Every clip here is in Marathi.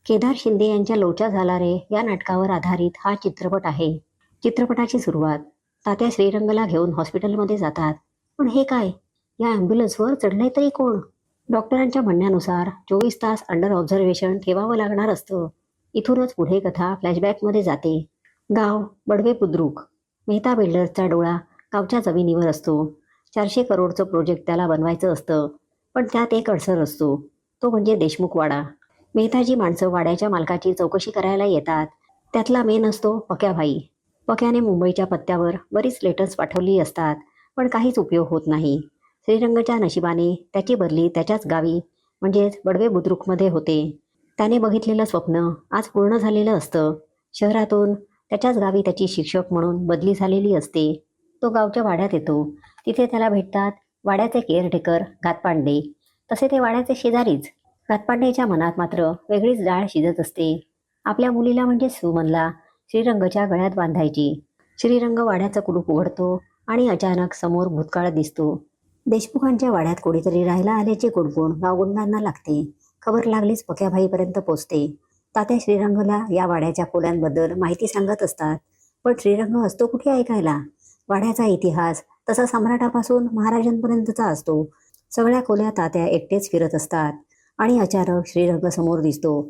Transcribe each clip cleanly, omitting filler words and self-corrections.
केदार शिंदे यांच्या लोचा झाला रे या नाटकावर आधारित हा चित्रपट आहे. चित्रपटाची सुरुवात तात्या श्रीरंगला घेऊन हॉस्पिटलमध्ये जातात. पण हे काय? या ॲम्ब्युलन्सवर चढलंय तरी कोण? डॉक्टरांच्या म्हणण्यानुसार 24 तास अंडर ऑब्झर्वेशन ठेवावं लागणार असतं. इथूनच पुढे कथा फ्लॅशबॅकमध्ये जाते. गाव बडवे बुद्रुक. मेहता बिल्डर्सचा डोळा गावच्या जमिनीवर असतो. 400 करोडचं प्रोजेक्ट त्याला बनवायचं असतं. पण त्यात एक अडसर असतो. तो म्हणजे देशमुख वाडा. मेहताजी माणसं वाड्याच्या मालकाची चौकशी करायला येतात. त्यातला मेन असतो पक्याभाई. पक्याने मुंबईच्या पत्त्यावर बरीच लेटर्स पाठवली असतात, पण काहीच उपयोग होत नाही. श्रीरंगच्या नशिबाने त्याची बदली त्याच्याच गावी म्हणजेच बडवे बुद्रुकमध्ये होते. त्याने बघितलेलं स्वप्न आज पूर्ण झालेलं असतं. शहरातून त्याच्याच गावी त्याची शिक्षक म्हणून बदली झालेली असते. तो गावच्या वाड्यात येतो. तिथे त्याला भेटतात वाड्याचे केअरटेकर घातपांडे. तसे ते वाड्याचे शेजारीच. घातपांडेच्या मनात मात्र वेगळीच डाळ शिजत असते. आपल्या मुलीला म्हणजे सुमनला श्रीरंगच्या गळ्यात बांधायची. श्रीरंग वाड्याचं कुलूप उघडतो आणि अचानक समोर भूतकाळ दिसतो. देशमुखांच्या वाड्यात कोणीतरी राहायला आल्याचे कुणकुण गावगुंडांना लागते. खबर लागलीच पक्याभाईपर्यंत पोचते. तात्या श्रीरंगला या वाड्याच्या खोल्यांबद्दल माहिती सांगत असतात. पण श्रीरंग असतो कुठे ऐकायला? वाड्याचा इतिहास तसा सम्राटापासून महाराजांपर्यंतचा असतो. सगळ्या खोल्या तात्या एकटेच फिरत असतात. आणि अचानक श्रीरंग समोर दिसतो.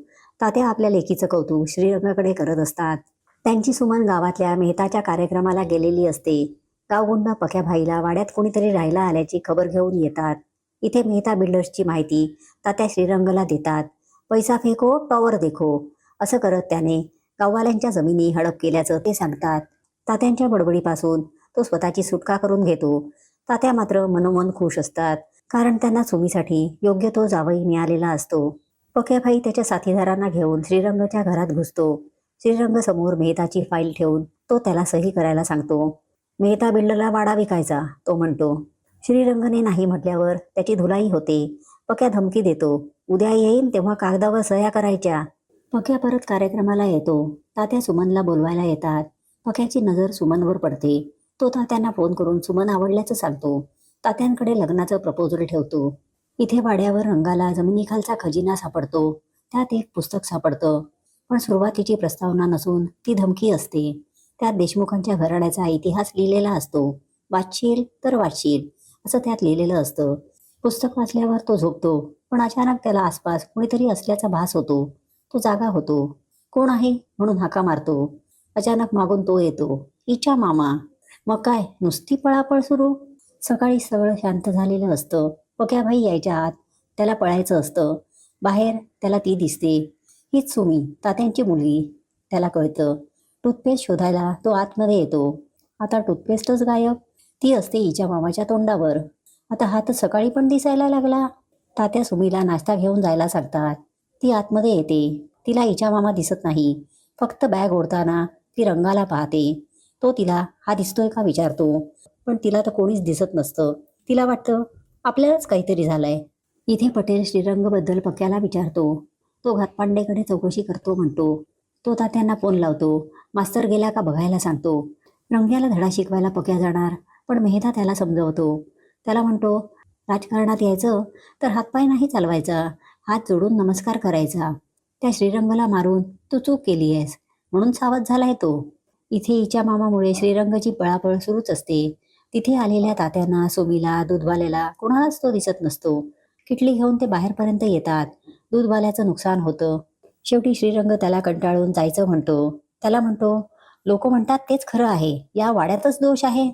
तात्या आपल्या लेकीचं कौतुक श्रीरंगाकडे करत असतात. त्यांची सुमन गावातल्या मेहताच्या कार्यक्रमाला गेलेली असते. गावगुंड पक्याभाईला वाड्यात कोणीतरी राहायला आल्याची खबर घेऊन येतात. इथे मेहता बिल्डर्सची माहिती तात्या श्रीरंगला देतात. पैसा फेको टॉवर देखो असं करत त्याने गाववाल्यांच्या जमिनी हडप केल्याचं ते सांगतात. तात्यांच्या बडबडीपासून तो स्वतःची सुटका करून घेतो. तात्या मात्र मनोमन खुश असतात, कारण त्यांना सुमीसाठी योग्य तो जावई मिळालेला असतो. पक्याभाई त्याच्या साथीदारांना घेऊन श्रीरंगच्या घरात घुसतो. श्रीरंग समोर मेहताची फाईल ठेवून तो त्याला सही करायला सांगतो. मेहता बिल्डरला वाडा विकायचा तो म्हणतो. श्रीरंगने नाही म्हटल्यावर त्याची धुलाई होते. पक्या धमकी देतो, उद्या येईन तेव्हा कागदावर सह्या करायच्या. पक्या परत कार्यक्रमाला येतो. तात्या सुमनला बोलवायला येतात. पक्याची नजर सुमनवर पडते. तो तात्यांना फोन करून सुमन आवडल्याचं सांगतो. तात्यांकडे लग्नाचं प्रपोजल ठेवतो. इथे वाड्यावर रंगाला जमिनीखालचा खजिना सापडतो. त्यात एक पुस्तक सापडतं. पण सुरुवातीची प्रस्तावना नसून ती धमकी असते. त्यात देशमुखांच्या घराण्याचा इतिहास लिहिलेला असतो. वाचशील तर वाचशील असं त्यात लिहिलेलं असतं. पुस्तक वाचल्यावर तो झोपतो. पण अचानक त्याला आसपास कुणीतरी असल्याचा भास होतो. तो जागा होतो. कोण आहे म्हणून हाका मारतो. अचानक मागून तो येतो, हिच्या मामा. मग काय नुसती पळापळ सुरू. सकाळी सगळं शांत झालेलं असतं. पक्याभाई यायच्या आत त्याला पळायचं असतं. बाहेर त्याला ती दिसते. हीच सुमी तात्यांची मुलगी. त्याला कळतं. टूथपेस्ट शोधायला तो आतमध्ये येतो. आता टूथपेस्टच गायब. ती असते हिच्या मामाच्या तोंडावर. आता हा तर सकाळी पण दिसायला लागला. तात्या सुमीला नाश्ता घेऊन जायला सांगतात. ती आतमध्ये येते. तिला हिच्या मामा दिसत नाही. फक्त बॅग ओढताना ती रंगाला पाहते. तो तिला हा दिसतोय का विचारतो. पण तिला तर कोणीच दिसत नसतं. तिला वाटतं आपल्यालाच काहीतरी झालंय. इथे पटेल श्रीरंगबद्दल पक्याला विचारतो. तो घातपांडेकडे चौकशी करतो म्हणतो. तो तात्यांना फोन लावतो. मास्तर गेला का बघायला सांगतो. रंग्याला धडा शिकवायला पक्या जाणार, पण मेहता त्याला समजवतो. त्याला म्हणतो, राजकारणात यायचं तर हातपाय नाही चालवायचा, हात जोडून नमस्कार करायचा. त्या श्रीरंगला मारून तू चूक केली आहेस म्हणून सावध झालाय तो. इथे हिच्या मामामुळे श्रीरंगची पळापळ सुरूच असते. तिथे आलेल्या तात्यांना, सुमीला, दूधवाल्याला कोणालाच तो दिसत नसतो. किटली घेऊन ते बाहेरपर्यंत येतात. दूधवाल्याचं नुकसान होतं. शेवटी श्रीरंग त्याला कंटाळून जायचं म्हणतो. त्याला म्हणतो, लोक म्हणतात तेच खरं आहे, या वाड्यातच दोष आहे.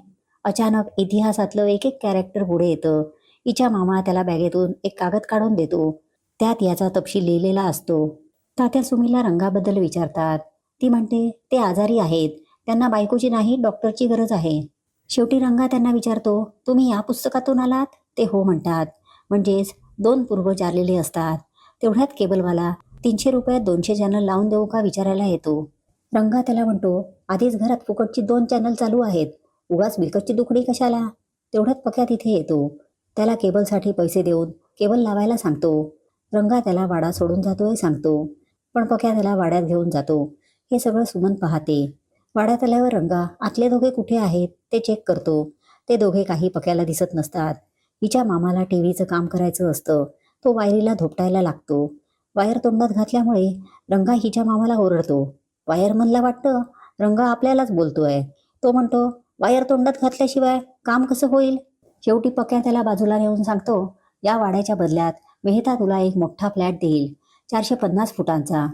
अचानक इतिहासातलं एक एक कॅरेक्टर पुढे येतं. हिच्या मामा त्याला बॅगेतून एक कागद काढून देतो. त्यात याचा तपशील लिहिलेला असतो. तात्या सुमीला रंगाबद्दल विचारतात. ती म्हणते ते आजारी आहेत, त्यांना बायकोची नाही डॉक्टरची गरज आहे. शेवटी रंगा त्यांना विचारतो, तुम्ही या पुस्तकातून आलात? ते हो म्हणतात. म्हणजेच 2 पूर्वज आलेले असतात. तेवढ्यात केबलवाला 300 रुपयात 200 चॅनल लावून देऊ का विचारायला येतो. रंगा त्याला म्हणतो, आधीच घरात फुकटची 2 चॅनल चालू आहेत, उगाच बिकटची दुखडी कशाला. तेवढ्यात पक्या तिथे येतो. त्याला केबलसाठी पैसे देऊन केबल लावायला सांगतो. रंगा त्याला वाडा सोडून जातोय सांगतो. पण पक्या त्याला वाड्यात घेऊन जातो. हे सगळं सुमन पाहते. वाड्यात आल्यावर रंगा आतले दोघे कुठे आहेत ते चेक करतो. ते दोघे काही पक्याला दिसत नसतात. हिच्या मामाला टीव्हीचं काम करायचं असतं. तो वायरीला धोपटायला लागतो. वायर तोंडात घातल्यामुळे रंगा हिच्या मामाला ओरडतो. वायरमनला वाटतं रंगा आपल्यालाच बोलतोय. तो म्हणतो, वायर तोंडात घातल्याशिवाय काम कसं होईल? शेवटी पक्या त्याला बाजूला नेऊन सांगतो, या वाड्याच्या बदल्यात मेहता तुला एक मोठा फ्लॅट देईल, 450 फुटांचा.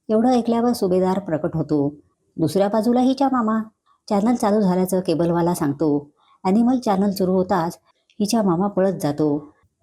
एवढं ऐकल्यावर सुभेदार प्रकट होतो. दुसऱ्या बाजूला हिच्या मामा. चॅनल चालू झाल्याचं केबलवाला सांगतो. ॲनिमल चॅनल सुरू होताच हिच्या मामा पळत जातो.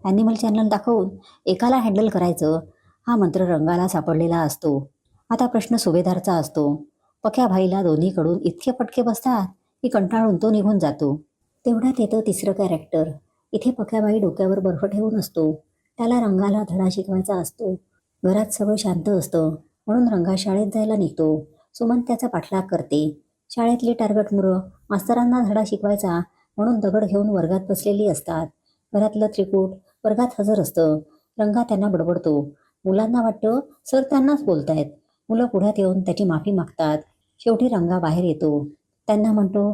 ॲनिमल चॅनल दाखवून एकाला हँडल करायचं हा मंत्र रंगाला सापडलेला असतो. आता प्रश्न सुभेदारचा असतो. पक्या भाईला दोन्हीकडून इतके फटके बसतात की कंटाळून तो निघून जातो. तेवढ्यात येतं तिसरं कॅरेक्टर. इथे पक्याबाई डोक्यावर बर्फ ठेवून असतो. त्याला रंगाला धडा शिकवायचा असतो. घरात सगळं शांत असतं म्हणून रंगा शाळेत जायला निघतो. सुमन त्याचा पाठलाग करते. शाळेतली टार्गट मुलं मास्तरांना धडा शिकवायचा म्हणून दगड घेऊन वर्गात बसलेली असतात. घरातलं त्रिकूट वर्गात हजर असतं. रंगा त्यांना बडबडतो. मुलांना वाटतं सर त्यांनाच बोलतायत. मुलं पुढ्यात येऊन त्याची माफी मागतात. शेवटी रंगा बाहेर येतो. त्यांना म्हणतो,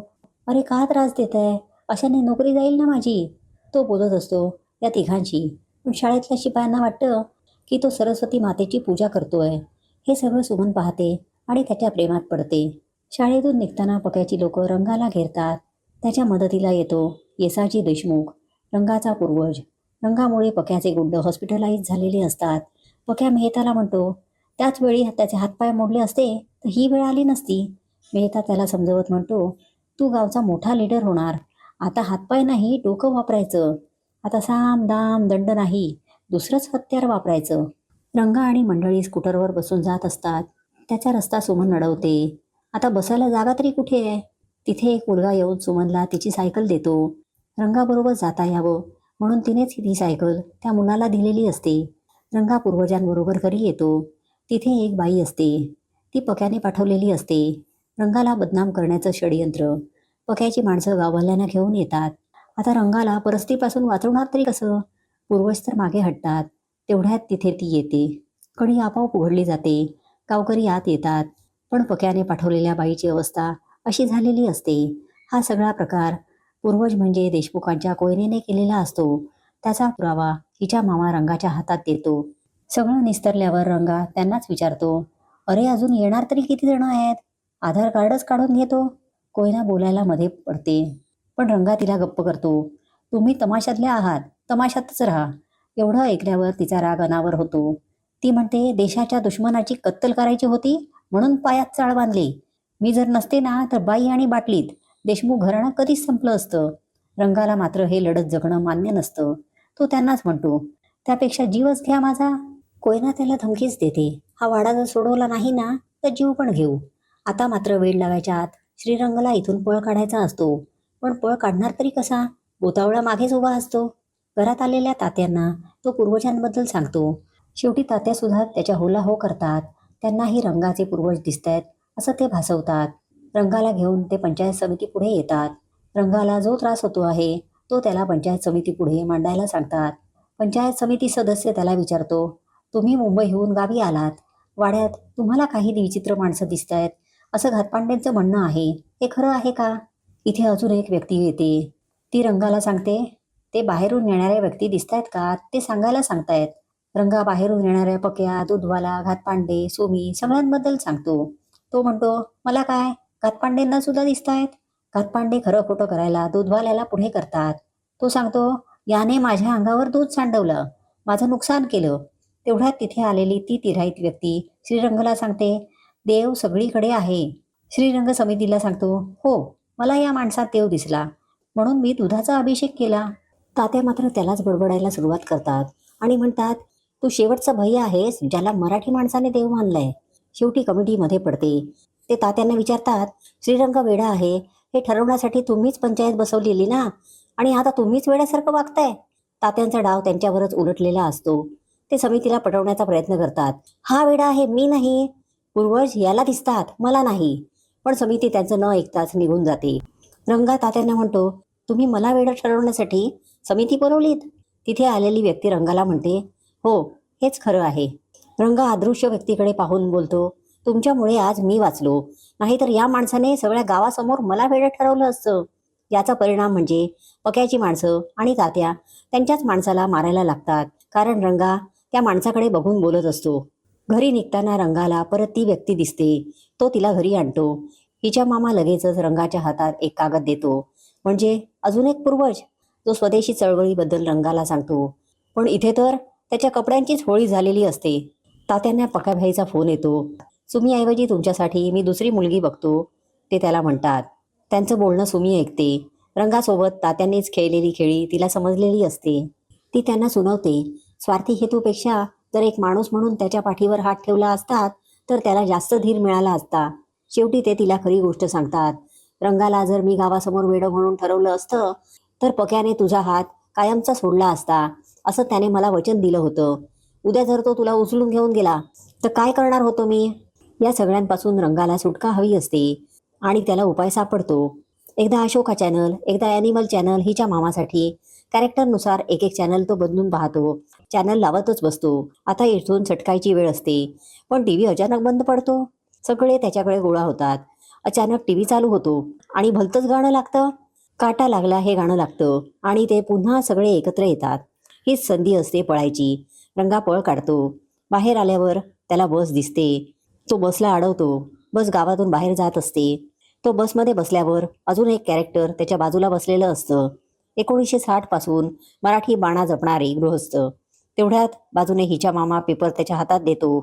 अरे का त्रास देत आहे? अशाने नोकरी जाईल ना माझी. तो बोलत असतो या तिघांशी. पण शाळेतल्या शिपायांना वाटतं की तो सरस्वती मातेची पूजा करतोय. हे सगळं सुमन पाहते आणि त्याच्या प्रेमात पडते. शाळेतून निघताना पक्याची लोक रंगाला घेरतात. त्याच्या मदतीला येतो येसाजी देशमुख, रंगाचा पूर्वज. रंगामुळे पक्याचे गुंड हॉस्पिटलाइज झालेले असतात. पक्या मेहताला म्हणतो, त्याच वेळी त्याचे हातपाय मोडले असते तर ही वेळ आली नसती. मेहता त्याला समजवत म्हणतो, तू गावचा मोठा लीडर होणार. आता हातपाय नाही डोकं वापरायचं. आता साम दाम दंड नाही, दुसरंच हत्यार वापरायचं. रंगा आणि मंडळी स्कूटरवर बसून जात असतात. त्याचा रस्ता सुमन अडवते. आता बसायला जागा तरी कुठे आहे? तिथे एक मुलगा येऊन सुमनला तिची सायकल देतो. रंगाबरोबर जाता यावं म्हणून तिनेच ती सायकल त्या मुलाला दिलेली असते. रंगा पूर्वजांबरोबर घरी येतो. तिथे एक बाई असते. ती पक्याने पाठवलेली असते. रंगाला बदनाम करण्याचं षडयंत्र. पक्याची माणसं गाववाल्यांना घेऊन येतात. आता रंगाला परिस्थितीपासून वाचवणार तरी कसं? पूर्वज तर मागे हटतात. तेवढ्यात तिथे ती येते. कडी आपोआप उघडली जाते. गावकरी आत येतात. पण पक्याने पाठवलेल्या बाईची अवस्था अशी झालेली असते. हा सगळा प्रकार पूर्वज म्हणजे देशमुखांच्या कोयनेने केलेला असतो. त्याचा पुरावा हिच्या मामा रंगाच्या हातात देतो. सगळं निस्तरल्यावर रंगा त्यांनाच विचारतो, अरे अजून येणार तरी किती जण आहेत? आधार कार्डच काढून घेतो. कोयना बोलायला मध्ये पडते. पण रंगा तिला गप्प करतो. तुम्ही तमाशातल्या आहात, तमाशातच राहा. एवढं ऐकल्यावर तिचा राग अनावर होतो. ती म्हणते, देशाच्या दुश्मनाची कत्तल करायची होती म्हणून पायात चाळ बांधली. मी जर नसते ना तर बाई आणि बाटलीत देशमुख घराणं कधीच संपलं असतं. रंगाला मात्र हे लढत जगणं मान्य नसतं. तो त्यांनाच म्हणतो, त्यापेक्षा जीवच घ्या माझा. कोयना त्याला धमकीच देते, हा वाडा जर सोडवला नाही ना तर जीव पण घेऊ. आता मात्र वेळ लागायच्या आत श्रीरंगला इथून पळ काढायचा असतो. पण पळ काढणार तरी कसा? गोतावळा मागेच उभा असतो. घरात आलेल्या तात्यांना तो पूर्वजांबद्दल सांगतो. शेवटी तात्या सुद्धा त्याच्या होला हो करतात. त्यांनाही रंगाचे पूर्वज दिसतायत असं ते भासवतात. रंगाला घेऊन ते पंचायत समिती पुढे येतात. रंगाला जो त्रास होतो आहे तो त्याला पंचायत समिती पुढे मांडायला सांगतात. पंचायत समिती सदस्य त्याला विचारतो, तुम्ही मुंबईहून गावी आलात. वाड्यात तुम्हाला काही विचित्र माणसं दिसत आहेत असं घातपांड्यांचं म्हणणं आहे. हे खरं आहे का? इथे अजून एक व्यक्ती येते. ती रंगाला सांगते, ते बाहेरून येणाऱ्या व्यक्ती दिसत आहेत का ते सांगायला सांगतायत. रंगा बाहेरून येणाऱ्या पक्या, दूधवाला, घातपांडे, सोमी सगळ्यांबद्दल सांगतो. तो म्हणतो, मला काय, घातपांडेंना सुद्धा दिसतायत. घातपांडे खरं खोटं करायला दूधवाल्याला पुढे करतात. तो सांगतो, याने माझ्या अंगावर दूध सांडवलं, माझं नुकसान केलं. तेवढ्यात तिथे आलेली ती तिराईत व्यक्ती श्रीरंगला सांगते, देव सगळीकडे आहे. श्रीरंग समितीला सांगतो, हो, मला या माणसात देव दिसला म्हणून मी दुधाचा अभिषेक केला. तात्या मात्र त्यालाच बडबडायला सुरुवात करतात आणि म्हणतात, तू शेवटचा भैया आहेस ज्याला मराठी माणसाने देव मानलाय. शेवटी कमिटीमध्ये पडते. ते तात्यांना विचारतात, श्रीरंग वेडा आहे हे ठरवण्यासाठी तुम्हीच पंचायत बसवलेली ना, आणि आता तुम्हीच वेड्यासारखं वागताय. तात्यांचा डाव त्यांच्यावरच उलटलेला असतो. ते समितीला पटवण्याचा प्रयत्न करतात. हा वेडा आहे, मी नाही. पूर्वज याला दिसतात, मला नाही. पण समिती त्यांचं न ऐकताच निघून जाते. रंगा तात्यांना म्हणतो, तुम्ही मला वेडा ठरवण्यासाठी समिती बोलवलीत? तिथे आलेली व्यक्ती रंगाला म्हणते, हो, हेच खरं आहे. रंगा अदृश्य व्यक्तीकडे पाहून बोलतो, तुमच्यामुळे आज मी वाचलो, नाहीतर या माणसाने सगळ्या गावासमोर मला वेडं ठरवलं असतं. याचा परिणाम म्हणजे पक्याची माणसं आणि तात्या त्यांच्याच माणसाला मारायला लागतात. कारण रंगा त्या माणसाकडे बघून बोलत असतो. घरी निघताना रंगाला परत ती व्यक्ती दिसते. तो तिला घरी आणतो. हिच्या मामा लगेचच रंगाच्या हातात एक कागद देतो. म्हणजे अजून एक पूर्वज, जो स्वदेशी चळवळीबद्दल रंगाला सांगतो. पण इथे तर त्याच्या कपड्यांचीच होळी झालेली असते. तात्यांना पकाभाईचा फोन येतो. सुमीऐवजी तुमच्यासाठी मी दुसरी मुलगी बघतो, ते त्याला म्हणतात. त्यांचं बोलणं सुमी ऐकते. रंगासोबत तात्यांनीच खेळलेली खेळी तिला समजलेली असते. ती त्यांना सुनावते. स्वार्थी हेतूपेक्षा जर एक माणूस म्हणून त्याच्या पाठीवर हात ठेवला असतात तर त्याला जास्त धीर मिळाला असता. शेवटी ते तिला खरी गोष्ट सांगतात. रंगाला जर मी गावासमोर वेडं म्हणून ठरवलं असतं तर पक्याने तुझा हात कायमचा सोडला असता, असं त्याने मला वचन दिलं होतं. उद्या जर तो तुला उचलून घेऊन गेला तर काय करणार होतो मी? या सगळ्यांपासून रंगाला सुटका हवी असते आणि त्याला उपाय सापडतो. एकदा अशोका चॅनल, एकदा ॲनिमल चॅनल हिच्या मामासाठी कॅरेक्टरनुसार एक एक चॅनल तो बदलून पाहतो. चॅनल लावतच बसतो. आता इथून सटकायची वेळ असते. पण टी व्ही अचानक बंद पडतो. सगळे त्याच्याकडे गोळा होतात. अचानक टी व्ही चालू होतो आणि भलतंच गाणं लागतं. काटा लागला हे गाणं लागतं आणि ते पुन्हा सगळे एकत्र येतात. हीच संधी असते पळायची. रंगा पळ काढतो. बाहेर आल्यावर त्याला बस दिसते. तो बसला अडवतो. बस गावातून बाहेर जात असते. तो बसमध्ये बसल्यावर अजून एक कॅरेक्टर त्याच्या बाजूला बसलेलं असतं. 1960 पासून मराठी बाणा जपणारे गृहस्थ. तेवढ्यात बाजूने हिच्या मामा पेपर त्याच्या हातात देतो.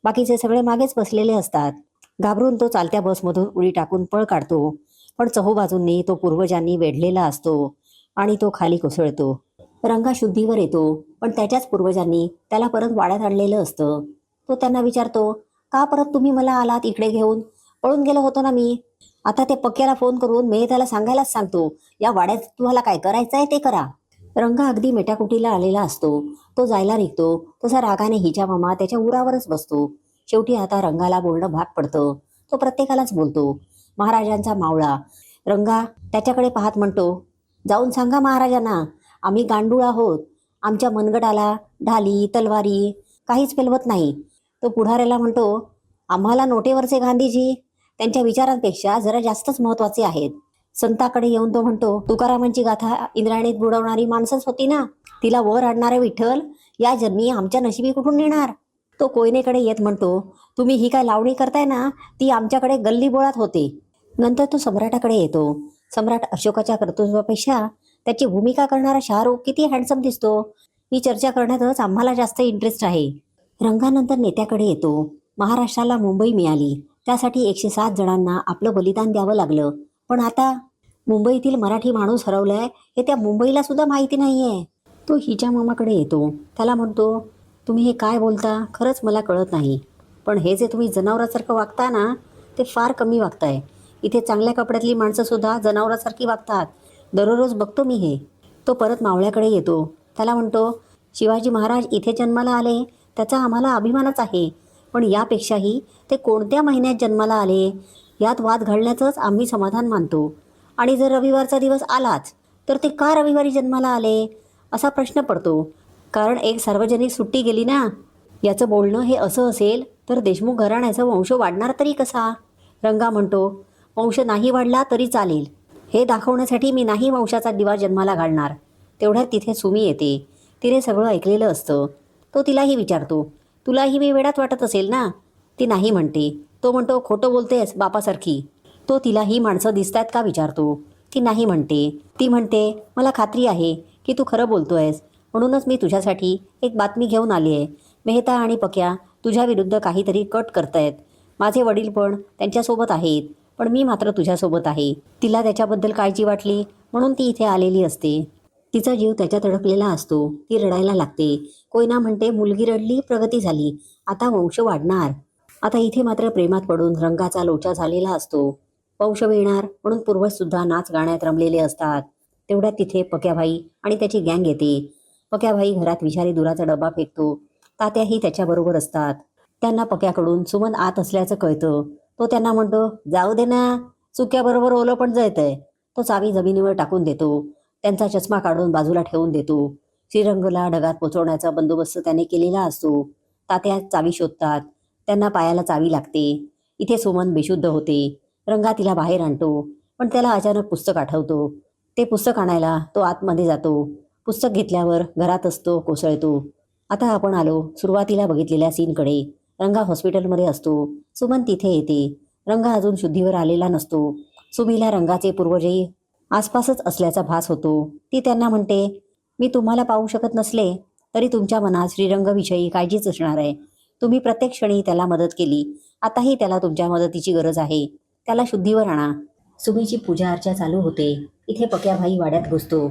बाकीचे सगळे मागेच बसलेले असतात. घाबरून तो चालत्या बसमधून उडी टाकून पळ काढतो. पण चहूबाजूंनी तो पूर्वजांनी वेढलेला असतो आणि तो खाली कोसळतो. रंगा शुद्धीवर येतो. पण त्याच्याच पूर्वजांनी त्याला परत वाड्यात आणलेलं असतं. तो त्यांना विचारतो, का परत तुम्ही मला आलात इकडे घेऊन? पळून गेलो होतो ना मी. आता ते पक्याला फोन करून मी त्याला सांगायलाच सांगतो, या वाड्यात तुम्हाला काय करायचंय ते करा. रंगा अगदी मेटाकुटीला आलेला असतो. तो जायला निघतो तसा रागाने हिच्या मामा त्याच्या उरावरच बसतो. शेवटी आता रंगाला बोलणं भाग पडतं. तो प्रत्येकालाच बोलतो. महाराजांचा मावळा. रंगा त्याच्याकडे पाहत म्हणतो, जाऊन सांगा महाराजांना, आम्ही गांडूळ आहोत. आमच्या मनगटाला ढाली तलवारी काहीच पेलवत नाही. तो पुढाऱ्याला म्हणतो, आम्हाला नोटेवरचे गांधीजी त्यांच्या विचारांपेक्षा जरा जास्तच महत्वाचे आहेत. संताकडे येऊन तो म्हणतो, तुकारामांची गाथा इंद्रायणीत बुडवणारी माणसंच होती ना, तिला वर आणणारे विठ्ठल या जन्मी आमच्या नशिबी कुठून येणार? तो कोयनेकडे येत म्हणतो, तुम्ही ही काय लावणी करताय ना, ती आमच्याकडे गल्ली बोळात होते. नंतर तो सम्राटाकडे येतो. सम्राट अशोकाच्या कर्तृत्वापेक्षा त्याची भूमिका करणारा शाहरुख किती हँडसम दिसतो, ही चर्चा करण्यातच आम्हाला जास्त इंटरेस्ट आहे. रंगानंतर नेत्याकडे येतो. महाराष्ट्राला मुंबई मिळाली, त्यासाठी 107 जणांना आपलं बलिदान द्यावं लागलं. पण आता मुंबईतील मराठी माणूस हरवलाय हे त्या मुंबईला सुद्धा माहिती नाहीये. तो हिच्या मामाकडे येतो. त्याला म्हणतो, तुम्ही हे काय बोलता खरंच मला कळत नाही. पण हे जे तुम्ही जनावरासारखं वागता ना, ते फार कमी वागताय. इथे चांगल्या कपड्यातली माणसं सुद्धा जनावरासारखी वागतात. दररोज बघतो मी हे. तो परत मावळ्याकडे येतो. त्याला म्हणतो, शिवाजी महाराज इथे जन्माला आले त्याचा आम्हाला अभिमानच आहे. पण यापेक्षाही ते कोणत्या महिन्यात जन्माला आले यात वाद घालण्याचंच आम्ही समाधान मानतो. आणि जर रविवारचा दिवस आलाच तर ते का रविवारी जन्माला आले असा प्रश्न पडतो. कारण एक सार्वजनिक सुट्टी गेली ना. याचं बोलणं हे असं असेल तर देशमुख घराण्याचा वंश वाढणार तरी कसा? रंगा म्हणतो, वंश नाही वाढला तरी चालेल. हे दाखवण्यासाठी मी नाही वंशाचा दिवा जन्माला घालणार. तेवढ्यात तिथे सुमी येते. तिने सगळं ऐकलेलं असतं. तो तिलाही विचारतो, तुलाही मी वेडात वाटत असेल ना? ती नाही म्हणते. तो म्हणतो, खोटं बोलतेस बापासारखी. तो तिला ही माणसं दिसतायत का विचारतो. ती नाही म्हणते. ती म्हणते, मला खात्री आहे की तू खरं बोलतोयस, म्हणूनच मी तुझ्यासाठी एक बातमी घेऊन आली आहे. मेहता आणि पक्या तुझ्या विरुद्ध काहीतरी कट करतायत. माझे वडील पण त्यांच्यासोबत आहेत, पण मी मात्र तुझ्यासोबत आहे. तिला त्याच्याबद्दल काळजी वाटली म्हणून ती इथे आलेली असते. तिचा जीव त्याच्यात अडकलेला असतो. ती रडायला लागते. कोयना म्हणते, मुलगी रडली प्रगती झाली, आता वंश वाढणार. आता इथे मात्र प्रेमात पडून रंगाचा लोचा झालेला असतो. वंश मिळणार म्हणून पूर्वज सुद्धा नाच गाण्यात रमलेले असतात. तेवढ्यात तिथे पक्याभाई आणि त्याची गँग येते. पक्याभाई घरात विषारी दुराचा डबा फेकतो. तात्याही त्याच्याबरोबर असतात. त्यांना पक्याकडून सुमन आत असल्याचं कळतं. तो त्यांना म्हणतो, जाऊ दे ना, चुक्याबरोबर ओलं पण जळतंय. तो चावी जमिनीवर टाकून देतो. त्यांचा चष्मा काढून बाजूला ठेवून देतो. श्रीरंगला ढगात पोचवण्याचा बंदोबस्त त्याने केलेला असतो. तात्या चावी शोधतात. त्यांना पायाला चावी लागते. इथे सुमन बेशुद्ध होते. रंगा तिला बाहेर आणतो. पण त्याला अचानक पुस्तक आठवतो. ते पुस्तक आणायला तो आतमध्ये जातो. पुस्तक घेतल्यावर घरात असतो कोसळतो. आता आपण आलो सुरुवातीला बघितलेल्या सीनकडे. रंगा हॉस्पिटलमध्ये असतो. सुमन तिथे येते. रंगा अजून शुद्धीवर आलेला नसतो. सुमीला रंगाचे पूर्वजही आसपासच असल्याचा भास होतो. ती त्यांना म्हणते, मी तुम्हाला पाहू शकत नसले तरी तुमच्या मनात श्रीरंगविषयी काळजीच असणार आहे. तुम्ही प्रत्येक क्षणी त्याला मदत केली. आताही त्याला तुमच्या मदतीची गरज आहे. त्याला शुद्धीवर आणा. सुमीची पूजा अर्चा चालू होते. इथे पक्याभाई वाड्यात घुसतो.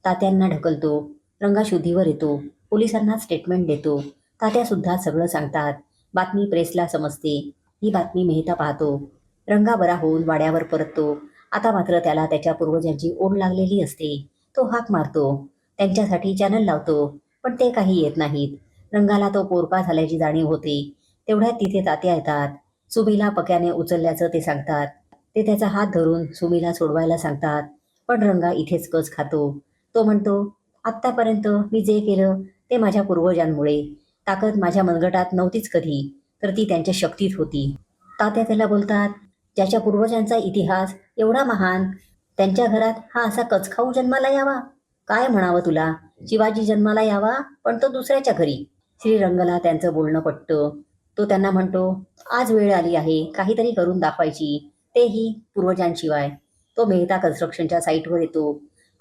तात्यांना ढकलतो. रंगा शुद्धीवर येतो. पोलिसांना स्टेटमेंट देतो. तात्या सुद्धा सगळं सांगतात. बातमी प्रेसला समजते. ही बातमी मेहता पाहतो. रंगा बरा होऊन वाड्यावर परततो. आता मात्र त्याला त्याच्या पूर्वजांची ओढ लागलेली असते. तो हाक मारतो. त्यांच्यासाठी चॅनल लावतो. पण ते काही येत नाहीत. रंगाला तो पोरका झाल्याची जाणीव होते. तेवढ्यात तिथे तात्या येतात. सुमीला पक्याने उचलल्याचं ते सांगतात. ते त्याचा हात धरून सुमीला सोडवायला सांगतात. पण रंगा इथेच कच खातो. तो म्हणतो, आत्तापर्यंत मी जे केलं ते माझ्या पूर्वजांमुळे. ताकद माझ्या मनगटात नव्हतीच कधी, तर ती त्यांच्या शक्तीत होती. तात्या त्याला बोलतात, ज्याच्या पूर्वजांचा इतिहास एवढा महान, त्यांच्या घरात हा असा कचखाऊ जन्माला यावा? काय म्हणावं तुला? शिवाजी जन्माला यावा, पण तो दुसऱ्याच्या घरी. श्रीरंगला त्यांचं बोलणं पटतं. तो त्यांना म्हणतो, आज वेळ आली आहे काहीतरी करून दाखवायची, तेही पूर्वजांशिवाय. तो मेहता कन्स्ट्रक्शनच्या साईटवर येतो.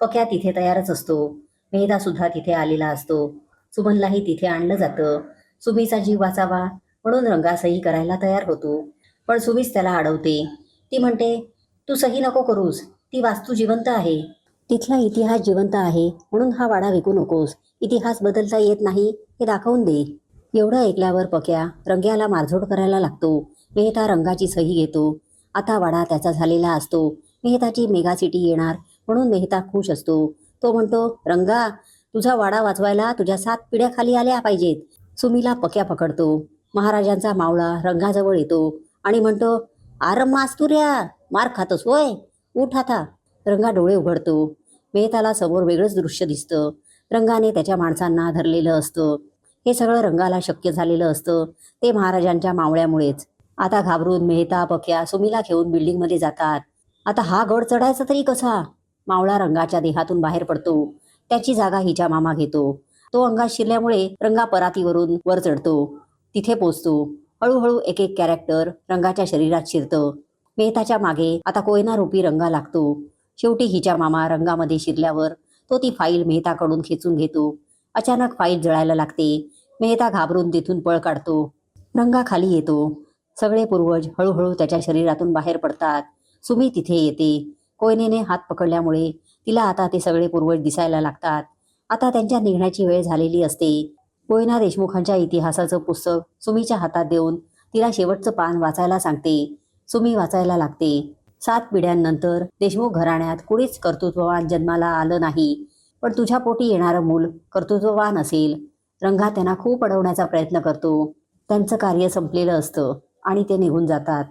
पक्या तिथे तयारच असतो. मेहता सुद्धा तिथे आलेला असतो. सुमनलाही तिथे आणलं जातं. सुमीचा जीव वाचावा म्हणून रंगा सही करायला तयार होतो. पण सुमीच त्याला अडवते. ती म्हणते, तू सही नको करूस. ती वास्तू जिवंत आहे. तिथला इतिहास जिवंत आहे म्हणून हा वाडा विकू नकोस. इतिहास बदलता येत नाही हे दाखवून दे. एवढं ऐकल्यावर पक्या रंग्याला मारझोड करायला लागतो. मेहता रंगाची सही घेतो. आता वाडा त्याचा झालेला असतो. मेहताची मेगा सिटी येणार म्हणून मेहता खुश असतो. तो म्हणतो, रंगा, तुझा वाडा वाचवायला तुझ्या 7 पिढ्या खाली आल्या पाहिजेत. सुमीला पक्या पकडतो. महाराजांचा मावळा रंगाजवळ येतो आणि म्हणतो, आर मास्तुऱ्या, मार खातोस होय? उठ आता. रंगा डोळे उघडतो. मेहताला समोर वेगळंच दृश्य दिसतं. रंगाने त्याच्या माणसांना धरलेलं असतं. हे सगळं रंगाला शक्य झालेलं असतं ते महाराजांच्या मावळ्यामुळेच. आता घाबरून मेहता पक्या सुमीला घेऊन बिल्डिंगमध्ये जातात. आता हा गड चढायचा तरी कसा? मावळा रंगाच्या देहातून बाहेर पडतो. त्याची जागा हिच्या मामा घेतो. तो अंगात शिरल्यामुळे रंगा परातीवरून वर चढतो. तिथे पोचतो. हळूहळू एक एक कॅरेक्टर रंगाच्या शरीरात शिरतं. मेहताच्या मागे आता कोयना रूपी रंगा लागतो. शेवटी हिच्या मामा रंगामध्ये शिरल्यावर तो ती फाईल मेहताकडून खेचून घेतो. अचानक फाईल जळायला लागते. मेहता घाबरून तिथून पळ काढतो. रंगा खाली येतो. सगळे पूर्वज हळूहळू त्याच्या शरीरातून बाहेर पडतात. सुमी तिथे येते. कोयनेने हात पकडल्यामुळे तिला आता ते सगळे पूर्वज दिसायला लागतात. आता त्यांच्या निघण्याची वेळ झालेली असते. कोयना देशमुखांच्या इतिहासाचं पुस्तक सुमीच्या हातात देऊन तिला शेवटचं पान वाचायला सांगते. सुमी वाचायला लागते. 7 पिढ्यांनंतर देशमुख घराण्यात कुणीच कर्तृत्ववान जन्माला आलं नाही, पण तुझ्या पोटी येणारं मूल कर्तृत्ववान असेल. रंगा त्यांना खूप अडवण्याचा प्रयत्न करतो. त्यांचं कार्य संपलेलं असतं आणि ते निघून जातात.